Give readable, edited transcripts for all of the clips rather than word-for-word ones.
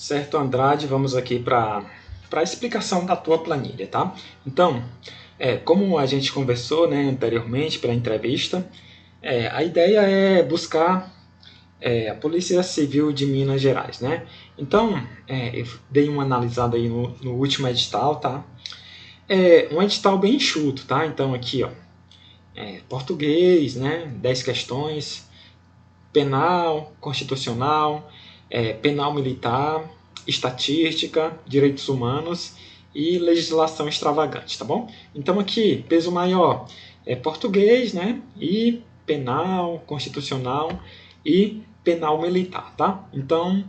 Certo, Andrade, vamos aqui para a explicação da tua planilha, tá? Então, como a gente conversou, né, anteriormente pela entrevista, a ideia é buscar a Polícia Civil de Minas Gerais, né? Então, eu dei uma analisada aí no último edital, tá? É um edital bem enxuto, tá? Então aqui, ó, português, né, 10 questões, penal, constitucional, penal militar, estatística, direitos humanos e legislação extravagante, tá bom? Então aqui, peso maior é português, né? E penal, constitucional e penal militar, tá? Então,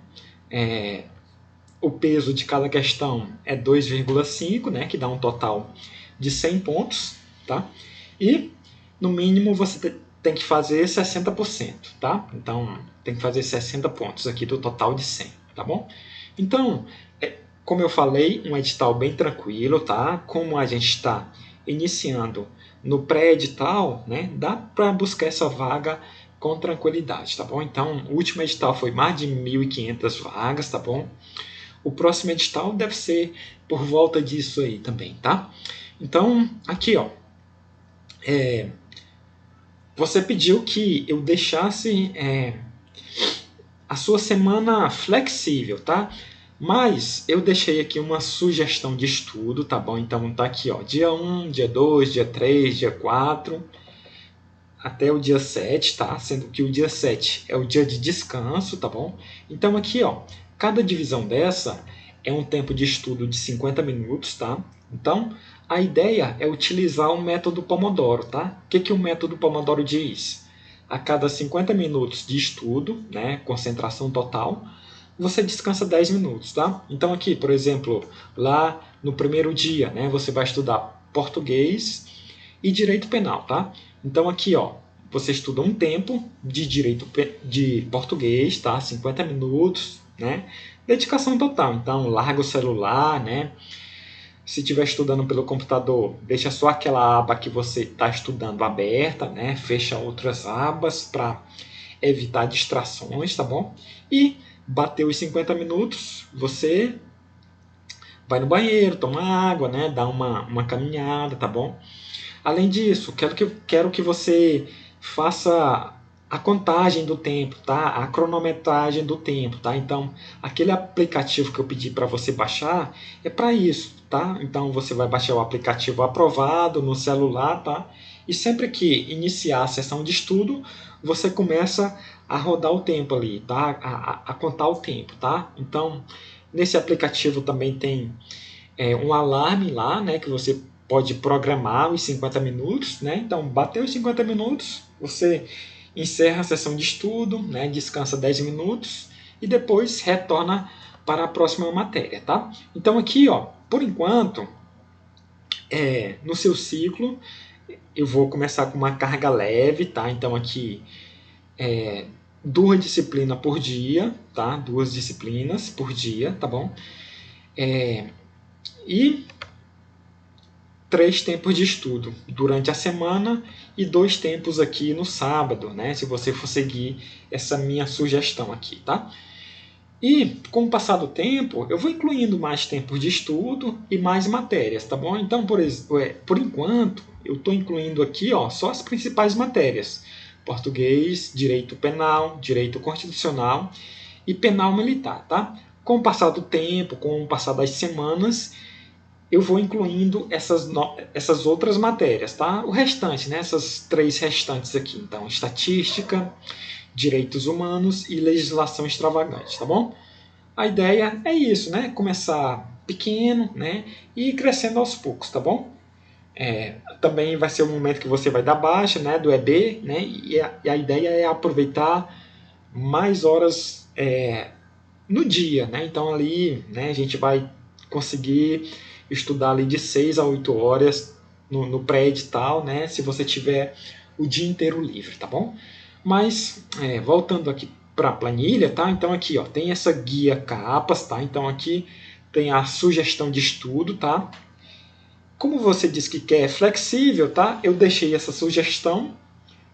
o peso de cada questão é 2,5, né? Que dá um total de 100 pontos, tá? E, no mínimo, você tem que fazer 60%, tá? Então, tem que fazer 60 pontos aqui do total de 100, tá bom? Então, como eu falei, um edital bem tranquilo, tá? Como a gente está iniciando no pré-edital, né? Dá para buscar essa vaga com tranquilidade, tá bom? Então, o último edital foi mais de 1.500 vagas, tá bom? O próximo edital deve ser por volta disso aí também, tá? Então, aqui, ó, você pediu que eu deixasse a sua semana flexível, tá? Mas eu deixei aqui uma sugestão de estudo, tá bom? Então tá aqui, ó, dia 1, dia 2, dia 3, dia 4, até o dia 7, tá? Sendo que o dia 7 é o dia de descanso, tá bom? Então aqui, ó, cada divisão dessa é um tempo de estudo de 50 minutos, tá? Então, a ideia é utilizar o método Pomodoro, tá? O que o método Pomodoro diz? A cada 50 minutos de estudo, né, concentração total, você descansa 10 minutos, tá? Então aqui, por exemplo, lá no primeiro dia, né, você vai estudar português e direito penal, tá? Então aqui, ó, você estuda um tempo de direito de português, tá? 50 minutos, né? Dedicação total. Então, larga o celular, né? Se estiver estudando pelo computador, deixa só aquela aba que você está estudando aberta, né? Fecha outras abas para evitar distrações, tá bom? E bateu os 50 minutos, você vai no banheiro, toma água, né? Dá uma caminhada, tá bom? Além disso, quero que você faça a contagem do tempo, tá? A cronometragem do tempo, tá? Então, aquele aplicativo que eu pedi para você baixar é para isso, tá? Então, você vai baixar o aplicativo aprovado no celular, tá? E sempre que iniciar a sessão de estudo, você começa a rodar o tempo ali, tá? A contar o tempo, tá? Então, nesse aplicativo também tem um alarme lá, né? Que você pode programar os 50 minutos, né? Então, bateu os 50 minutos, você encerra a sessão de estudo, né? Descansa 10 minutos e depois retorna para a próxima matéria, tá? Então aqui, ó, por enquanto, no seu ciclo, eu vou começar com uma carga leve, tá? Então aqui, 2 disciplinas por dia, tá? 2 disciplinas por dia, tá bom? E 3 tempos de estudo durante a semana e 2 tempos aqui no sábado, né? Se você for seguir essa minha sugestão aqui, tá? E com o passar do tempo, eu vou incluindo mais tempos de estudo e mais matérias, tá bom? Então, por enquanto, eu estou incluindo aqui, ó, só as principais matérias: português, direito penal, direito constitucional e penal militar, tá? Com o passar do tempo, com o passar das semanas, eu vou incluindo essas outras matérias, tá? O restante, né? Essas 3 restantes aqui. Então, estatística, direitos humanos e legislação extravagante, tá bom? A ideia é isso, né? Começar pequeno, né? E ir crescendo aos poucos, tá bom? Também vai ser o momento que você vai dar baixa, né? Do EB, né? E a ideia é aproveitar mais horas no dia, né? Então ali, né, a gente vai conseguir estudar ali de 6 a 8 horas no pré-edital, né? Se você tiver o dia inteiro livre, tá bom? Mas, voltando aqui para a planilha, tá? Então aqui, ó, tem essa guia capas, tá? Então aqui tem a sugestão de estudo, tá? Como você disse que quer flexível, tá? Eu deixei essa sugestão,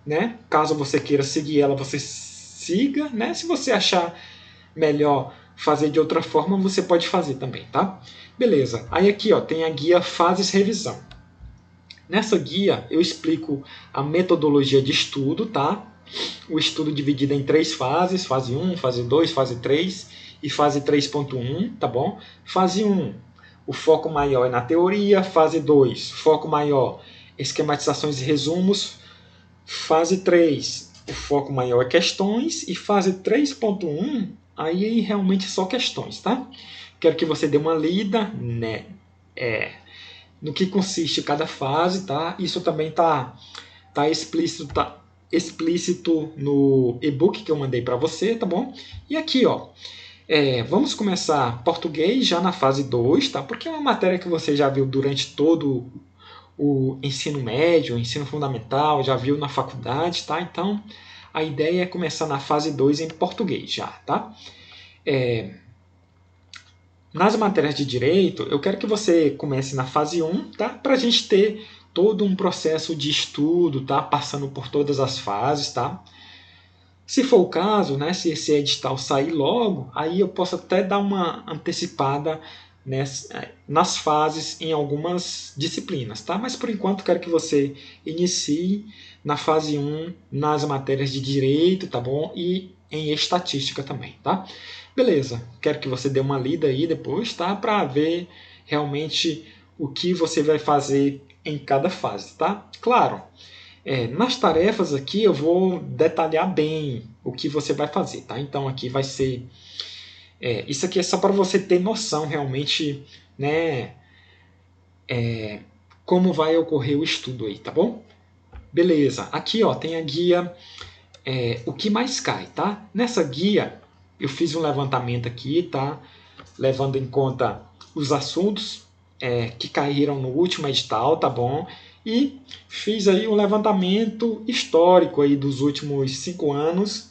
né? Caso você queira seguir ela, você siga, né? Se você achar melhor fazer de outra forma, você pode fazer também, tá? Beleza. Aí aqui, ó, tem a guia Fases Revisão. Nessa guia eu explico a metodologia de estudo, tá? O estudo dividido em 3 fases, fase 1, fase 2, fase 3 e fase 3.1, tá bom? Fase 1, o foco maior é na teoria, fase 2, foco maior, esquematizações e resumos, fase 3, o foco maior é questões, e fase 3.1, aí realmente só questões, tá? Quero que você dê uma lida, né? No que consiste cada fase, tá? Isso também tá explícito no e-book que eu mandei para você, tá bom? E aqui, ó, vamos começar português já na fase 2, tá? Porque é uma matéria que você já viu durante todo o ensino médio, o ensino fundamental, já viu na faculdade, tá? Então, a ideia é começar na fase 2 em português já, tá? Nas matérias de direito, eu quero que você comece na fase 1, tá? Para a gente ter todo um processo de estudo, tá? Passando por todas as fases, tá? Se for o caso, né, se esse edital sair logo, aí eu posso até dar uma antecipada nas fases em algumas disciplinas, tá? Mas por enquanto quero que você inicie na fase 1 nas matérias de direito, tá bom? E em estatística também, tá? Beleza, quero que você dê uma lida aí depois, tá? Para ver realmente o que você vai fazer em cada fase, tá? Claro, nas tarefas aqui eu vou detalhar bem o que você vai fazer, tá? Então aqui vai ser... isso aqui é só para você ter noção realmente, né? Como vai ocorrer o estudo aí, tá bom? Beleza, aqui ó, tem a guia O que mais cai, tá? Nessa guia eu fiz um levantamento aqui, tá? Levando em conta os assuntos que caíram no último edital, tá bom? E fiz aí um levantamento histórico aí dos últimos 5 anos,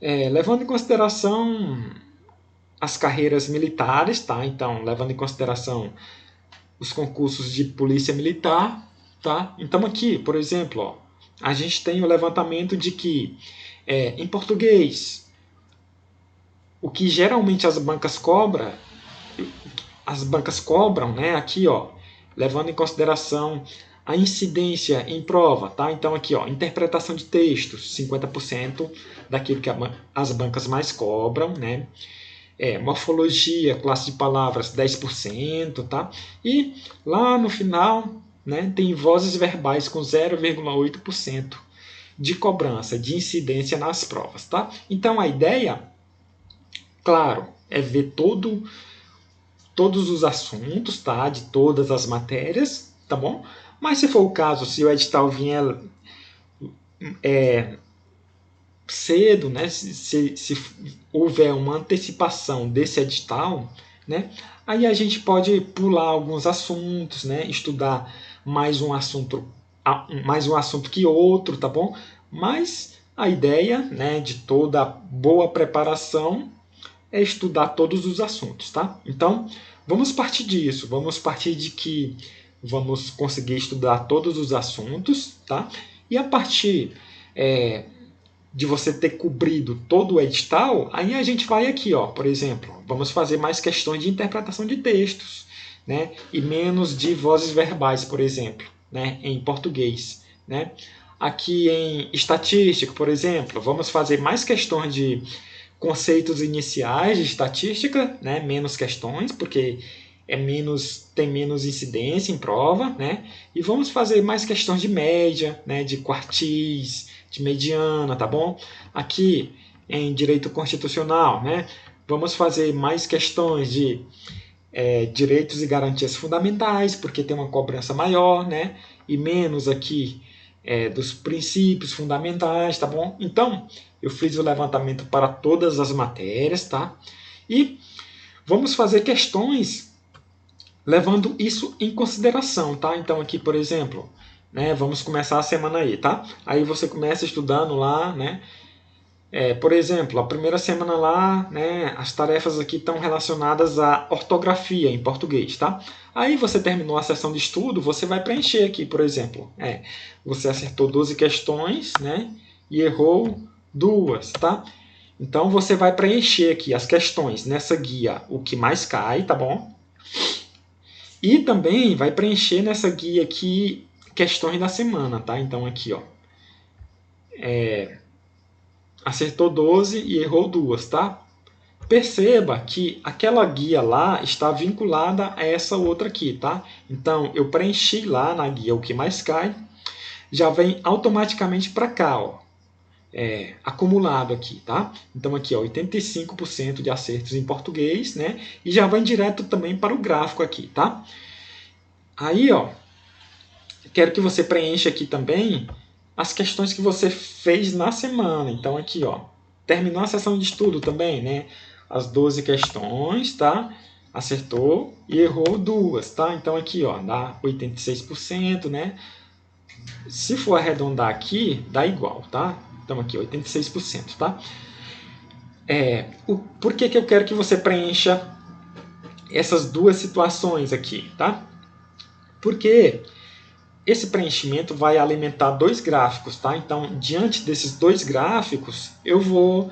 levando em consideração as carreiras militares, tá? Então, levando em consideração os concursos de polícia militar, tá? Então aqui, por exemplo, ó, a gente tem o levantamento de que, em português, o que geralmente as bancas cobram, né? Aqui, ó, levando em consideração a incidência em prova, tá? Então aqui, ó, interpretação de textos, 50% daquilo que as bancas mais cobram, né? Morfologia, classe de palavras, 10%, tá? E lá no final, né, tem vozes verbais com 0,8% de cobrança, de incidência nas provas, tá? Então a ideia, claro, é ver todos os assuntos, tá? De todas as matérias, tá bom? Mas se for o caso, se o edital vier cedo, né? Se houver uma antecipação desse edital, né? Aí a gente pode pular alguns assuntos, né? Estudar mais um assunto que outro, tá bom? Mas a ideia, né, de toda boa preparação é estudar todos os assuntos, tá? Então, vamos partir disso, vamos partir de que vamos conseguir estudar todos os assuntos, tá? E a partir de você ter cobrido todo o edital, aí a gente vai aqui, ó, por exemplo, vamos fazer mais questões de interpretação de textos, né? E menos de vozes verbais, por exemplo, né? Em português, né? Aqui em estatística, por exemplo, vamos fazer mais questões de conceitos iniciais de estatística, né? Menos questões, porque tem menos incidência em prova, né? E vamos fazer mais questões de média, né? De quartis, de mediana, tá bom? Aqui em direito constitucional, né? Vamos fazer mais questões de direitos e garantias fundamentais, porque tem uma cobrança maior, né? E menos aqui dos princípios fundamentais, tá bom? Então, eu fiz o levantamento para todas as matérias, tá? E vamos fazer questões levando isso em consideração, tá? Então aqui, por exemplo, né, vamos começar a semana aí, tá? Aí você começa estudando lá, né? Por exemplo, a primeira semana lá, né, as tarefas aqui estão relacionadas à ortografia em português, tá? Aí você terminou a sessão de estudo, você vai preencher aqui, por exemplo. Você acertou 12 questões, né? E errou 2, tá? Então você vai preencher aqui as questões nessa guia o que mais cai, tá bom? E também vai preencher nessa guia aqui questões da semana, tá? Então aqui, ó, acertou 12 e errou 2, tá? Perceba que aquela guia lá está vinculada a essa outra aqui, tá? Então eu preenchi lá na guia o que mais cai, já vem automaticamente para cá, ó, acumulado aqui, tá? Então aqui, ó, 85% de acertos em português, né? E já vai direto também para o gráfico aqui, tá? Aí, ó, quero que você preencha aqui também as questões que você fez na semana. Então aqui, ó, terminou a sessão de estudo também, né? As 12 questões, tá? Acertou e errou 2, tá? Então aqui, ó, dá 86%, né? Se for arredondar aqui, dá igual, tá? Então aqui, 86%, tá? Por que eu quero que você preencha essas duas situações aqui, tá? Porque esse preenchimento vai alimentar 2 gráficos, tá? Então, diante desses 2 gráficos, eu vou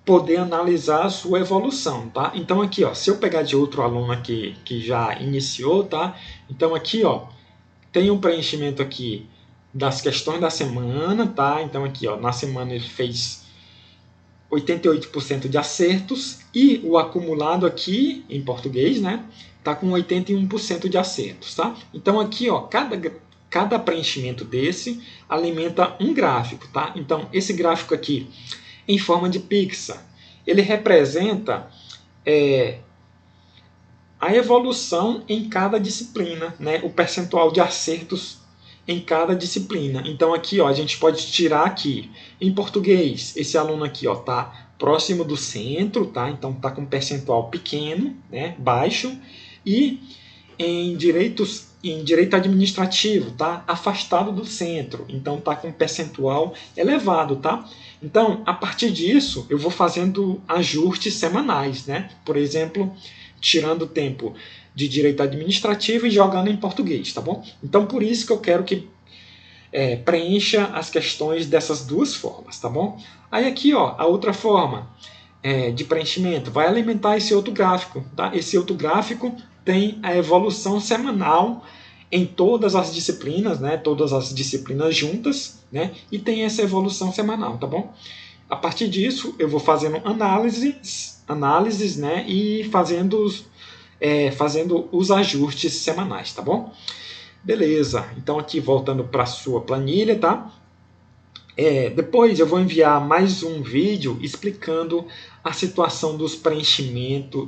poder analisar a sua evolução, tá? Então aqui, ó, se eu pegar de outro aluno aqui que já iniciou, tá? Então aqui, ó, tem um preenchimento aqui das questões da semana, tá? Então aqui, ó, na semana ele fez 88% de acertos e o acumulado aqui em português, né, tá com 81% de acertos, tá? Então aqui, ó, cada preenchimento desse alimenta um gráfico, tá? Então esse gráfico aqui em forma de pixel, ele representa a evolução em cada disciplina, né? O percentual de acertos em cada disciplina. Então aqui, ó, a gente pode tirar aqui em português, esse aluno aqui, ó, tá próximo do centro, tá? Então tá com um percentual pequeno, né, baixo, e em direito administrativo, tá afastado do centro, então tá com um percentual elevado, tá? Então, a partir disso, eu vou fazendo ajustes semanais, né? Por exemplo, tirando o tempo de direito administrativo e jogando em português, tá bom? Então, por isso que eu quero que preencha as questões dessas duas formas, tá bom? Aí aqui, ó, a outra forma de preenchimento vai alimentar esse outro gráfico, tá? Esse outro gráfico tem a evolução semanal em todas as disciplinas, né? Todas as disciplinas juntas, né? E tem essa evolução semanal, tá bom? A partir disso, eu vou fazendo análises, né? E fazendo os ajustes semanais, tá bom? Beleza, então aqui voltando para a sua planilha, tá? Depois eu vou enviar mais um vídeo explicando a situação do preenchimento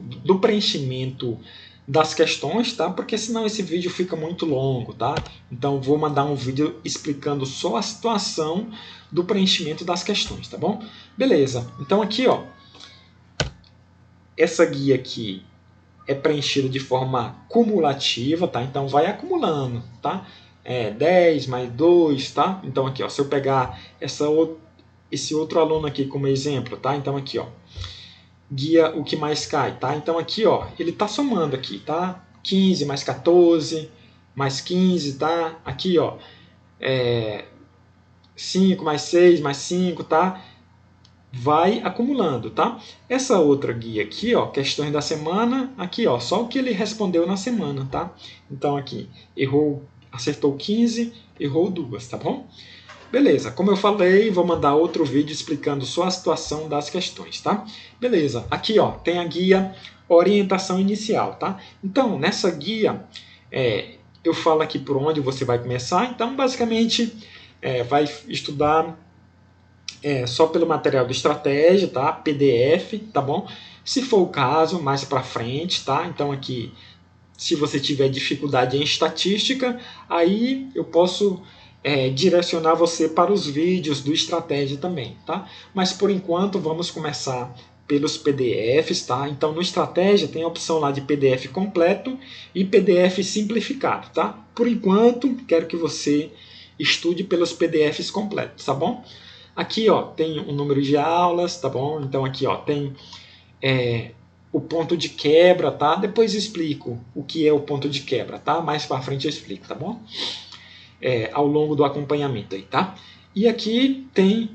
das questões, tá? Porque senão esse vídeo fica muito longo, tá? Então vou mandar um vídeo explicando só a situação do preenchimento das questões, tá bom? Beleza, então aqui, ó, essa guia aqui é preenchida de forma cumulativa, tá? Então vai acumulando, tá? 10 mais 2, tá? Então aqui, ó, se eu pegar esse outro aluno aqui como exemplo, tá? Então aqui, ó, guia o que mais cai, tá? Então aqui, ó, ele tá somando aqui, tá? 15 mais 14 mais 15, tá? Aqui, ó, 5 mais 6 mais 5, tá? Vai acumulando, tá? Essa outra guia aqui, ó, questões da semana, aqui, ó, só o que ele respondeu na semana, tá? Então aqui, acertou 15, errou 2, tá bom? Beleza, como eu falei, vou mandar outro vídeo explicando só a situação das questões, tá? Beleza, aqui, ó, tem a guia orientação inicial, tá? Então, nessa guia, eu falo aqui por onde você vai começar, então, basicamente, vai estudar só pelo material de estratégia, tá? PDF, tá bom? Se for o caso, mais para frente, tá? Então aqui, se você tiver dificuldade em estatística, aí eu posso direcionar você para os vídeos do estratégia também, tá? Mas por enquanto vamos começar pelos PDFs, tá? Então no estratégia tem a opção lá de PDF completo e PDF simplificado, tá? Por enquanto, quero que você estude pelos PDFs completos, tá bom? Aqui, ó, tem o número de aulas, tá bom? Então aqui, ó, tem o ponto de quebra, tá? Depois eu explico o que é o ponto de quebra, tá? Mais para frente eu explico, tá bom? Ao longo do acompanhamento aí, tá? E aqui tem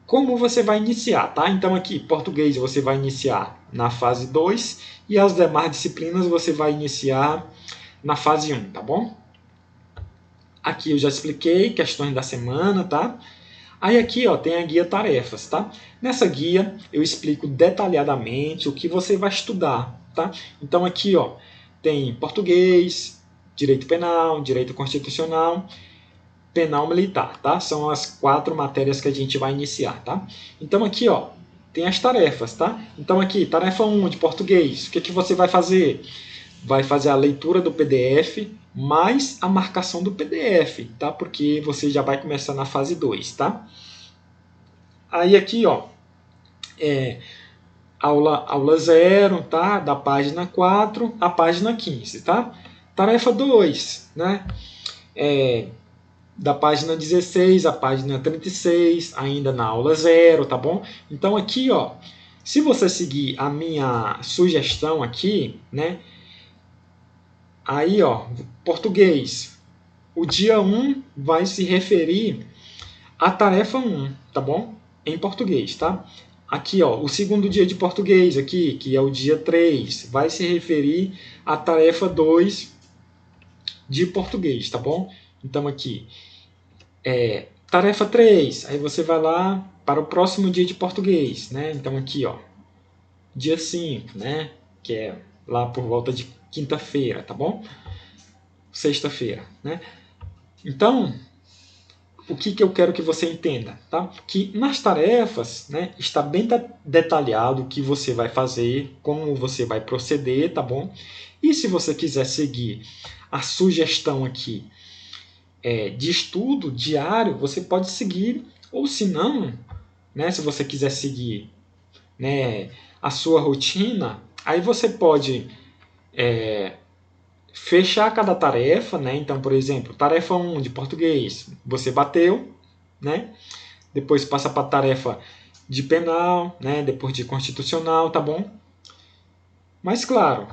como você vai iniciar, tá? Então aqui, português você vai iniciar na fase 2 e as demais disciplinas você vai iniciar na fase 1, tá bom? Aqui eu já expliquei questões da semana, tá? Aí aqui ó, tem a guia tarefas, tá? Nessa guia eu explico detalhadamente o que você vai estudar, tá? Então aqui ó, tem português, direito penal, direito constitucional, penal militar, tá? São as 4 matérias que a gente vai iniciar, tá? Então aqui ó, tem as tarefas, tá? Então aqui, tarefa 1 de português, o que você vai fazer? Vai fazer a leitura do PDF mais a marcação do PDF, tá? Porque você já vai começar na fase 2, tá? Aí aqui, ó, aula 0, tá? Da página 4 à página 15, tá? Tarefa 2, né? Da página 16 à página 36, ainda na aula 0, tá bom? Então aqui, ó, se você seguir a minha sugestão aqui, né? Aí, ó, português. O dia 1 vai se referir à tarefa 1, tá bom? Em português, tá? Aqui, ó, o segundo dia de português aqui, que é o dia 3, vai se referir à tarefa 2 de português, tá bom? Então aqui, tarefa 3, aí você vai lá para o próximo dia de português, né? Então aqui, ó, dia 5, né? Que é lá por volta de quinta-feira, tá bom? Sexta-feira, né? Então, o que eu quero que você entenda, tá? Que nas tarefas, né, está bem detalhado o que você vai fazer, como você vai proceder, tá bom? E se você quiser seguir a sugestão aqui de estudo diário, você pode seguir, ou se não, né, se você quiser seguir, né, a sua rotina, aí você pode fechar cada tarefa, né? Então, por exemplo, tarefa 1 de português, você bateu, né? Depois passa para a tarefa de penal, né? Depois de constitucional, tá bom? Mas claro,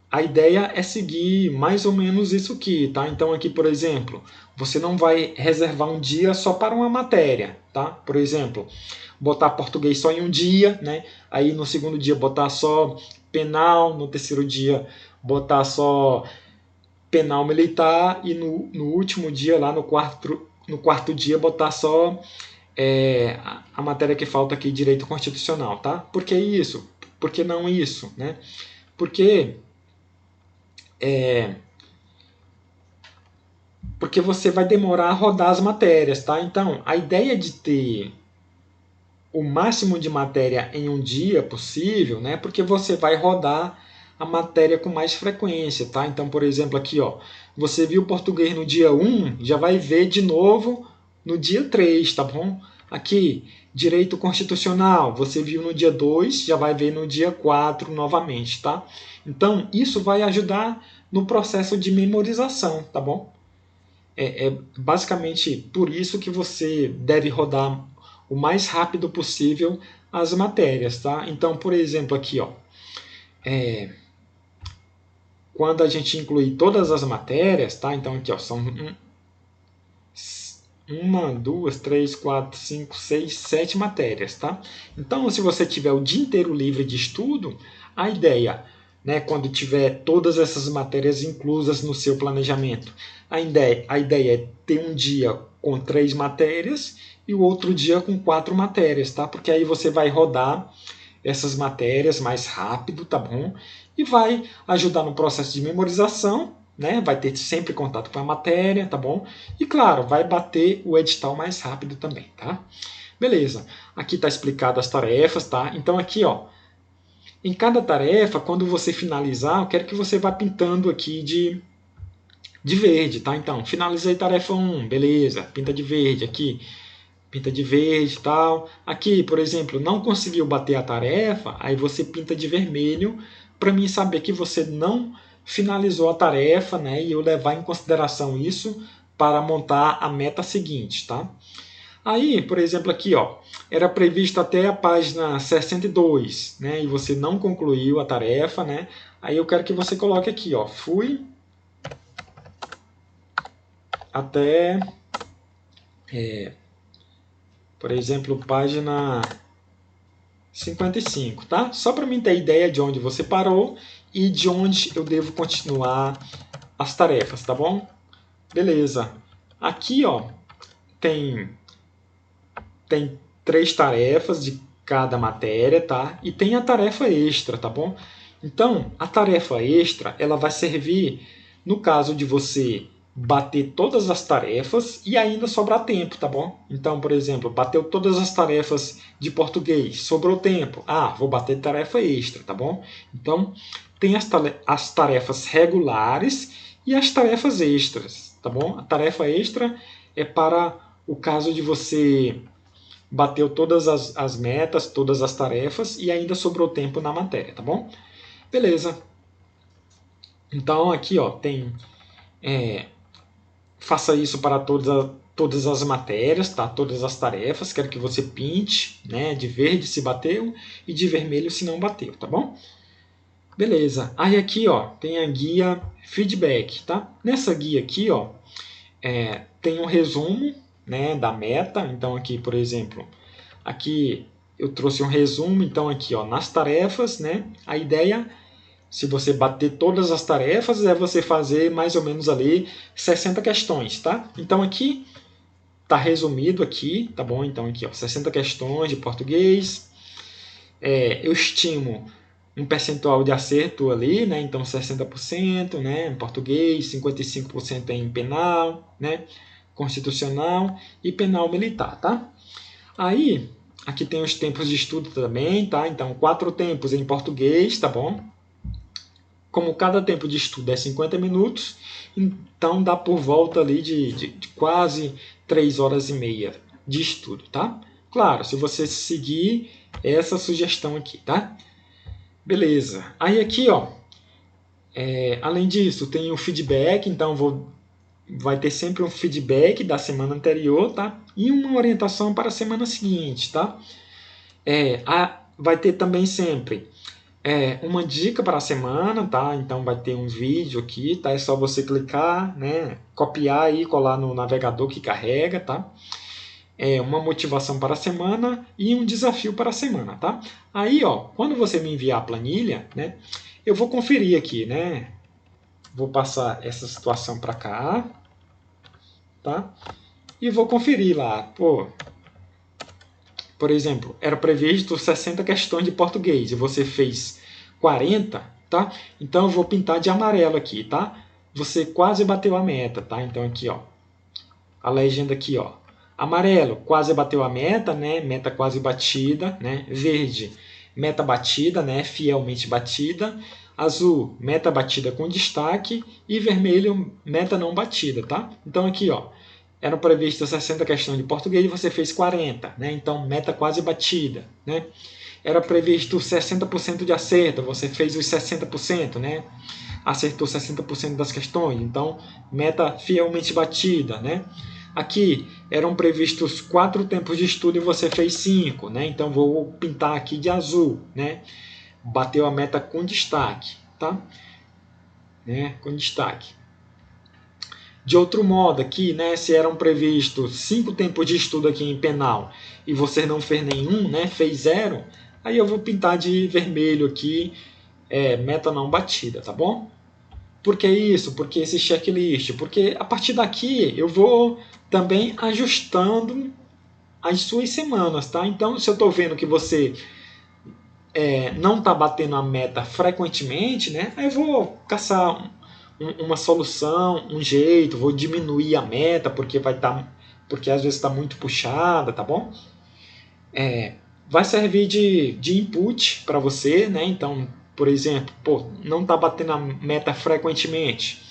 a ideia é seguir mais ou menos isso aqui, tá? Então aqui, por exemplo, você não vai reservar um dia só para uma matéria, tá? Por exemplo, botar português só em um dia, né? Aí no segundo dia botar só penal, no terceiro dia botar só penal militar e no último dia, lá no quarto dia, botar só a matéria que falta aqui, direito constitucional, tá? Por que isso? Por que não isso, né? Porque porque você vai demorar a rodar as matérias, tá? Então, a ideia de ter o máximo de matéria em um dia possível, né? Porque você vai rodar a matéria com mais frequência, tá? Então, por exemplo, aqui, ó, você viu português no dia 1, já vai ver de novo no dia 3, tá bom? Aqui, direito constitucional, você viu no dia 2, já vai ver no dia 4 novamente, tá? Então, isso vai ajudar no processo de memorização, tá bom? É basicamente por isso que você deve rodar o mais rápido possível as matérias, tá? Então, por exemplo, aqui, ó, quando a gente inclui todas as matérias, tá? Então aqui, ó, são uma, duas, três, quatro, cinco, seis, 7 matérias, tá? Então, se você tiver o dia inteiro livre de estudo, a ideia, né, quando tiver todas essas matérias inclusas no seu planejamento, a ideia é ter um dia com 3 matérias e o outro dia com 4 matérias, tá? Porque aí você vai rodar essas matérias mais rápido, tá bom? E vai ajudar no processo de memorização, né? Vai ter sempre contato com a matéria, tá bom? E claro, vai bater o edital mais rápido também, tá? Beleza. Aqui está explicado as tarefas, tá? Então aqui, ó, em cada tarefa, quando você finalizar, eu quero que você vá pintando aqui de verde, tá? Então, finalizei tarefa 1, beleza, pinta de verde aqui, pinta de verde e tal. Aqui, por exemplo, não conseguiu bater a tarefa, aí você pinta de vermelho para mim saber que você não finalizou a tarefa, né? E eu levar em consideração isso para montar a meta seguinte, tá? Aí, por exemplo, aqui, ó, era previsto até a página 62, né? E você não concluiu a tarefa, né? Aí eu quero que você coloque aqui, ó, fui até Por exemplo, página 55, tá? Só para mim ter ideia de onde você parou e de onde eu devo continuar as tarefas, tá bom? Beleza. Aqui, ó, tem 3 tarefas de cada matéria, tá? E tem a tarefa extra, tá bom? Então, a tarefa extra, ela vai servir no caso de você bater todas as tarefas e ainda sobrar tempo, tá bom? Então, por exemplo, bateu todas as tarefas de português, sobrou tempo. Ah, vou bater tarefa extra, tá bom? Então, tem as tarefas regulares e as tarefas extras, tá bom? A tarefa extra é para o caso de você bateu todas as metas, todas as tarefas e ainda sobrou tempo na matéria, tá bom? Beleza. Então aqui, ó, tem faça isso para todas as matérias, tá? Todas as tarefas. Quero que você pinte, né? De verde se bateu e de vermelho se não bateu, tá bom? Beleza. Aí aqui, ó, tem a guia feedback, tá? Nessa guia aqui, ó, tem um resumo, né, da meta. Então aqui, por exemplo, aqui eu trouxe um resumo. Então aqui, ó, nas tarefas, né? A ideia, se você bater todas as tarefas, é você fazer mais ou menos ali 60 questões, tá? Então aqui tá resumido aqui, tá bom? Então aqui, ó, 60 questões de português. Eu estimo um percentual de acerto ali, né? Então 60%, né, em português, 55% em penal, né, constitucional e penal militar, tá? Aí, aqui tem os tempos de estudo também, tá? Então 4 tempos em português, tá bom? Como cada tempo de estudo é 50 minutos, então dá por volta ali de quase 3 horas e meia de estudo, tá? Claro, se você seguir essa sugestão aqui, tá? Beleza. Aí aqui, ó, além disso, tem o feedback, então vai ter sempre um feedback da semana anterior, tá? E uma orientação para a semana seguinte, tá? Vai ter também sempre uma dica para a semana, tá? Então vai ter um vídeo aqui, tá? É só você clicar, né? Copiar e colar no navegador que carrega, tá? Uma motivação para a semana e um desafio para a semana, tá? Aí, ó, quando você me enviar a planilha, né? Eu vou conferir aqui, né? Vou passar essa situação para cá, tá? E vou conferir lá, pô. Por exemplo, era previsto 60 questões de português e você fez 40, tá? Então eu vou pintar de amarelo aqui, tá? Você quase bateu a meta, tá? Então aqui, ó, a legenda aqui, ó. Amarelo, quase bateu a meta, né? Meta quase batida, né? Verde, meta batida, né? Fielmente batida. Azul, meta batida com destaque. E vermelho, meta não batida, tá? Então aqui, ó, eram previstas 60 questões de português e você fez 40, né? Então meta quase batida, né? Era previsto 60% de acerto, você fez os 60%, né? Acertou 60% das questões, então meta fielmente batida, né? Aqui eram previstos 4 tempos de estudo e você fez 5, né? Então vou pintar aqui de azul, né? Bateu a meta com destaque, tá? Né? Com destaque. De outro modo, aqui, né, se eram previstos 5 tempos de estudo aqui em penal e você não fez nenhum, né, fez 0, aí eu vou pintar de vermelho aqui, meta não batida, tá bom? Por que isso? Por que esse checklist? Porque a partir daqui eu vou também ajustando as suas semanas, tá? Então, se eu estou vendo que você não está batendo a meta frequentemente, né? Aí eu vou caçar uma solução, um jeito, vou diminuir a meta porque porque às vezes está muito puxada, tá bom? Vai servir de input para você, né? Então, por exemplo, pô, não está batendo a meta frequentemente,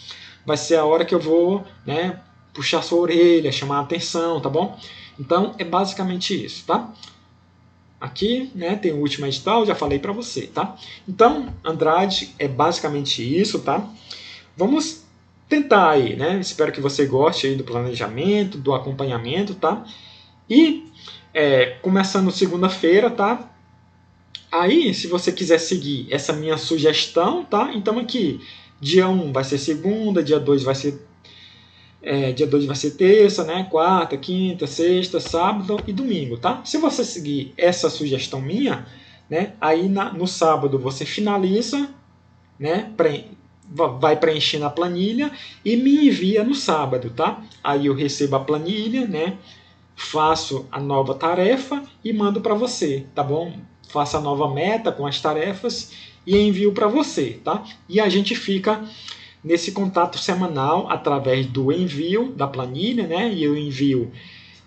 vai ser a hora que eu vou, né, puxar sua orelha, chamar a atenção, tá bom? Então é basicamente isso, tá? Aqui, né, tem o último edital, já falei para você, tá? Então, Andrade é basicamente isso, tá? Vamos tentar aí, né? Espero que você goste aí do planejamento, do acompanhamento, tá? E começando segunda-feira, tá? Aí, se você quiser seguir essa minha sugestão, tá? Então aqui, dia 1 vai ser segunda, dia 2 vai ser Dia 2 vai ser terça, né? Quarta, quinta, sexta, sábado e domingo, tá? Se você seguir essa sugestão minha, né? Aí no sábado você finaliza, né? Vai preenchendo a planilha e me envia no sábado, tá? Aí eu recebo a planilha, né? Faço a nova tarefa e mando para você, tá bom? Faço a nova meta com as tarefas e envio para você, tá? E a gente fica nesse contato semanal através do envio da planilha, né? E eu envio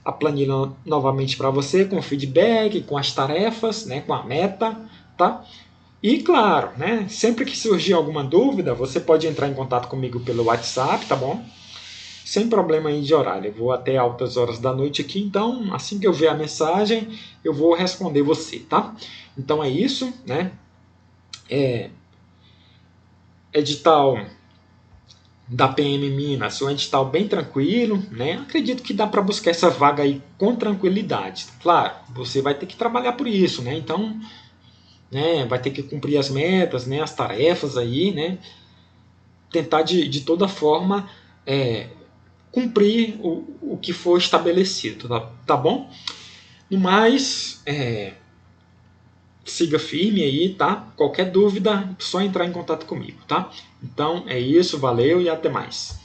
a planilha novamente para você com feedback, com as tarefas, né? Com a meta, tá? E claro, né? Sempre que surgir alguma dúvida, você pode entrar em contato comigo pelo WhatsApp, tá bom? Sem problema aí de horário. Eu vou até altas horas da noite aqui, então assim que eu ver a mensagem, eu vou responder você, tá? Então é isso, né? Edital da PM Minas, um edital bem tranquilo, né? Acredito que dá para buscar essa vaga aí com tranquilidade. Claro, você vai ter que trabalhar por isso, né? Então, né, vai ter que cumprir as metas, né, as tarefas aí, né? Tentar de toda forma cumprir o que for estabelecido, tá bom? No mais, siga firme aí, tá? Qualquer dúvida, só entrar em contato comigo, tá? Então é isso, valeu e até mais.